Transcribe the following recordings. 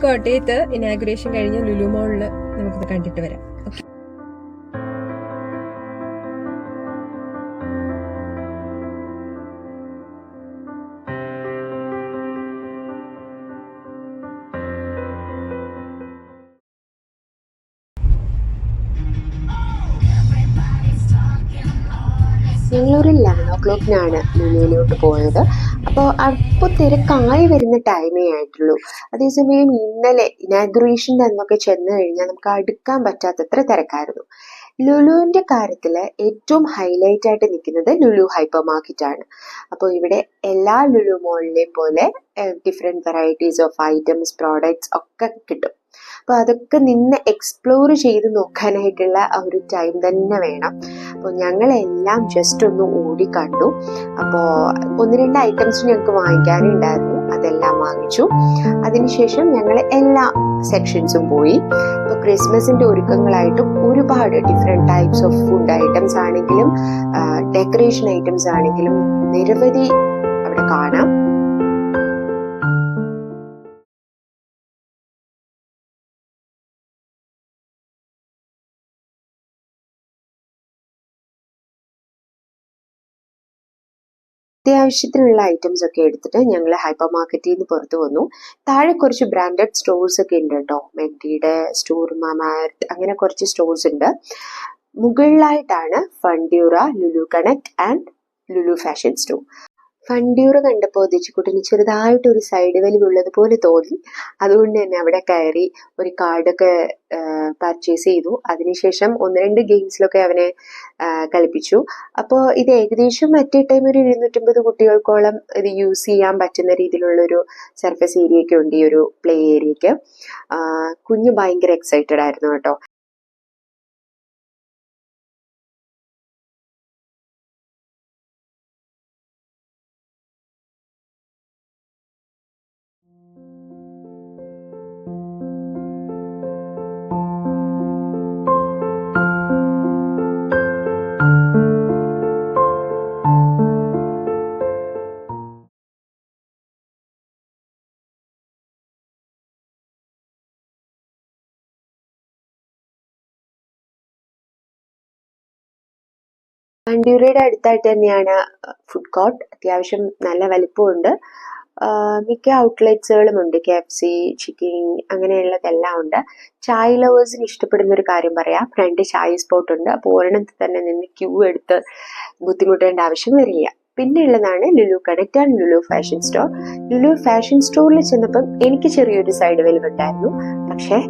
കോട്ടയത്ത് ഇനാഗുറേഷൻ കഴിഞ്ഞ ലുലു മോളിൽ നമുക്കിത് കണ്ടിട്ട് വരാം. ഞങ്ങളൊരു 11 o'clock ലുലുവിലോട്ട് പോയത്. അപ്പോൾ തിരക്കായി വരുന്ന ടൈമേ ആയിട്ടുള്ളൂ. അതേസമയം ഇന്നലെ ഇനാഗുറേഷൻ്റെ അന്നൊക്കെ ചെന്ന് കഴിഞ്ഞാൽ നമുക്ക് അടുക്കാൻ പറ്റാത്തത്ര തിരക്കായിരുന്നു. ലുലുവിൻ്റെ കാര്യത്തിൽ ഏറ്റവും ഹൈലൈറ്റ് ആയിട്ട് നിൽക്കുന്നത് ലുലു ഹൈപ്പർ മാർക്കറ്റാണ്. അപ്പോൾ ഇവിടെ എല്ലാ ലുലു മോളിലെയും പോലെ different varieties of items, products ഒക്കെ കിട്ടും. അപ്പോൾ അതൊക്കെ നിന്ന് എക്സ്പ്ലോർ ചെയ്ത് നോക്കാനായിട്ടുള്ള ആ ഒരു ടൈം തന്നെ വേണം. അപ്പോൾ ഞങ്ങളെല്ലാം ജസ്റ്റ് ഒന്ന് ഓടി കണ്ടു. അപ്പോൾ 1-2 ഐറ്റംസ് ഞങ്ങൾക്ക് വാങ്ങിക്കാനുണ്ടായിരുന്നു, അതെല്ലാം വാങ്ങിച്ചു. അതിനുശേഷം ഞങ്ങൾ എല്ലാ സെക്ഷൻസും പോയി. ഇപ്പോൾ ക്രിസ്മസിൻ്റെ ഒരുക്കങ്ങളായിട്ടും ഒരുപാട് different types of food items ആണെങ്കിലും ഡെക്കറേഷൻ ഐറ്റംസ് ആണെങ്കിലും നിരവധി അവിടെ കാണാം. അത്യാവശ്യത്തിനുള്ള ഐറ്റംസ് ഒക്കെ എടുത്തിട്ട് ഞങ്ങൾ ഹൈപ്പർ മാർക്കറ്റിൽ നിന്ന് പുറത്തു വന്നു. താഴെ കുറച്ച് ബ്രാൻഡഡ് സ്റ്റോഴ്സ് ഒക്കെ ഉണ്ട് കേട്ടോ. മെഗ്ഡിയുടെ സ്റ്റോർ, മാമാഅർത്ത്, അങ്ങനെ കുറച്ച് സ്റ്റോഴ്സ് ഉണ്ട്. മുകളിലായിട്ടാണ് Funtura, Lulu connect and Lulu fashion store. Funtura കണ്ടപ്പോൾ ദിച്ചുകുട്ടിന് ചെറുതായിട്ടൊരു സൈഡ് വലിവുള്ളത് പോലെ തോന്നി. അതുകൊണ്ട് തന്നെ അവിടെ കയറി ഒരു കാർഡൊക്കെ പർച്ചേസ് ചെയ്തു. അതിനുശേഷം 1-2 ഗെയിംസിലൊക്കെ അവനെ കളിപ്പിച്ചു. അപ്പോൾ ഇത് ഏകദേശം മറ്റേ ടൈം ഒരു 250 കുട്ടികൾക്കോളം ഇത് യൂസ് ചെയ്യാൻ പറ്റുന്ന രീതിയിലുള്ളൊരു സർഫസ് ഏരിയയൊക്കെ ഉണ്ട് ഈ ഒരു പ്ലേ ഏരിയയ്ക്ക്. കുഞ്ഞ് ഭയങ്കര എക്സൈറ്റഡ് ആയിരുന്നു കേട്ടോ. ഫണ്ടൂറയുടെ അടുത്തായിട്ട് തന്നെയാണ് ഫുഡ് കോർട്ട്. അത്യാവശ്യം നല്ല വലിപ്പമുണ്ട്. മിക്ക ഔട്ട്ലെറ്റ്സുകളും ഉണ്ട്. KFC, ചിക്കൻ, അങ്ങനെയുള്ളതെല്ലാം ഉണ്ട്. ചായ ലവേഴ്സിന് ഇഷ്ടപ്പെടുന്ന ഒരു കാര്യം പറയാം, 2 ചായ സ്പോട്ട് ഉണ്ട്. അപ്പോൾ ഒരെണ്ണത്തിൽ തന്നെ നിന്ന് ക്യൂ എടുത്ത് ബുദ്ധിമുട്ടേണ്ട ആവശ്യം വരില്ല. പിന്നെ ഉള്ളതാണ് Lulu connect and Lulu fashion store. Lulu fashion സ്റ്റോറിൽ ചെന്നപ്പം എനിക്ക് ചെറിയൊരു സൈഡ് വലിവുണ്ടായിരുന്നു. പക്ഷേ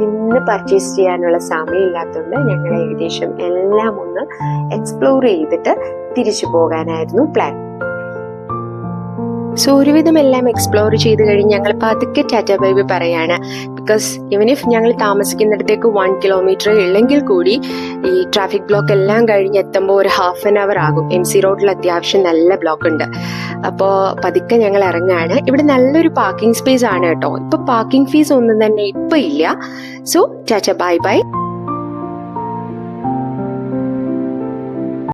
നിന്ന് പർച്ചേസ് ചെയ്യാനുള്ള സമയമില്ലാത്തതുകൊണ്ട് ഞങ്ങൾ ഏകദേശം എല്ലാം ഒന്ന് എക്സ്പ്ലോർ ചെയ്തിട്ട് തിരിച്ചു പോകാനായിരുന്നു പ്ലാൻ. സോ ഒരുവിധം എല്ലാം എക്സ്പ്ലോർ ചെയ്ത് കഴിഞ്ഞ് ഞങ്ങൾ പതുക്കെ ടാറ്റ ബൈ ബൈ പറയാണ്. ബിക്കോസ് ഈവൻ ഇഫ് ഞങ്ങൾ താമസിക്കുന്നിടത്തേക്ക് 1 കിലോമീറ്റർ ഉള്ളെങ്കിൽ കൂടി ഈ ട്രാഫിക് ബ്ലോക്ക് എല്ലാം കഴിഞ്ഞ് എത്തുമ്പോൾ ഒരു ½ an hour ആകും. MC റോഡിൽ അത്യാവശ്യം നല്ല ബ്ലോക്ക് ഉണ്ട്. അപ്പോൾ പതുക്കെ ഞങ്ങൾ ഇറങ്ങുകയാണ്. ഇവിടെ നല്ലൊരു പാർക്കിംഗ് സ്പേസ് ആണ് കേട്ടോ. ഇപ്പൊ പാർക്കിംഗ് ഫീസ് ഒന്നും തന്നെ ഇപ്പൊ ഇല്ല. So Tata bye bye.